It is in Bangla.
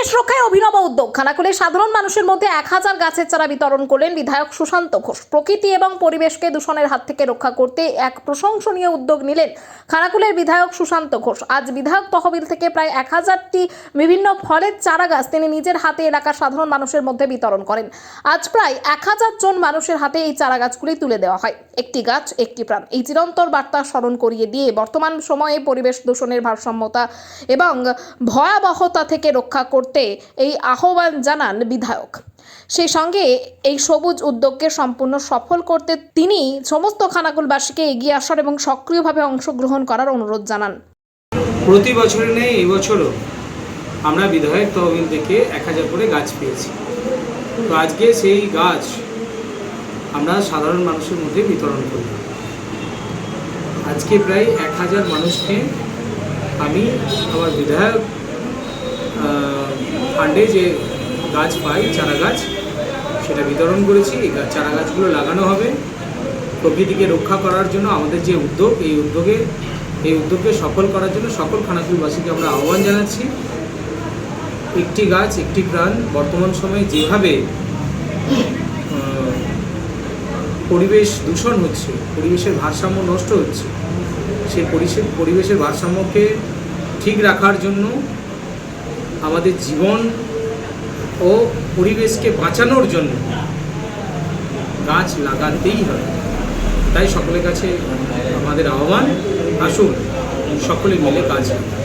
পরিবেশ রক্ষায় অভিনব উদ্যোগ। খানাকুলে সাধারণ মানুষের মধ্যে 1000 গাছের চারা বিতরণ করলেন বিধায়ক সুশান্ত ঘোষ। প্রকৃতি এবং পরিবেশকে দূষণের হাত থেকে রক্ষা করতে এক প্রশংসনীয় উদ্যোগ নিলেন খানাকুলের বিধায়ক সুশান্ত ঘোষ। আজ বিধায়ক তহবিল থেকে প্রায় 1000টি বিভিন্ন ফলের চারা গাছ তিনি নিজের হাতে এলাকার সাধারণ মানুষের মধ্যে বিতরণ করেন। আজ প্রায় 1000 জন মানুষের হাতে এই চারা গাছগুলি তুলে দেওয়া হয়। একটি গাছ একটি প্রাণ, এই চিরন্তর বার্তা স্মরণ করিয়ে দিয়ে বর্তমান সময়ে পরিবেশ দূষণের ভারসাম্যতা এবং ভয়াবহতা থেকে রক্ষা করতে এই আহ্বান জানান বিধায়ক। সেই সঙ্গে এই সবুজ উদ্যোগকে সম্পূর্ণ সফল করতে তিনি সমস্ত খানাকুলবাসীকে এগিয়ে আসার এবং সক্রিয়ভাবে অংশগ্রহণ করার অনুরোধ জানান। প্রতি বছর নেই এই বছরও আমরা বিধায়ক তহবিল থেকে 1000 করে গাছ পেয়েছি। তো আজকে সেই গাছ আমরা সাধারণ মানুষের মধ্যে বিতরণ করি। আজকে প্রায় 1000 মানুষকে আমি আমার বিধায়ক ফান্ডে যে গাছ পাই, চারা গাছ, সেটা বিতরণ করেছি। এই চারা গাছগুলো লাগানো হবে প্রকৃতিকে রক্ষা করার জন্য। আমাদের যে উদ্যোগ, এই উদ্যোগকে সফল করার জন্য সকল খানাকুলবাসীকে আমরা আহ্বান জানাচ্ছি। একটি গাছ একটি প্রাণ। বর্তমান সময়ে যেভাবে পরিবেশ দূষণ হচ্ছে, পরিবেশের ভারসাম্য নষ্ট হচ্ছে, সেই পরিবেশের ভারসাম্যকে ঠিক রাখার জন্য আমাদের জীবন ও পরিবেশকে বাঁচানোর জন্য গাছ লাগাতেই হবে। তাই সকলের কাছে আমাদের আহ্বান, আসুন সকলে মিলে গাছ লাগাই।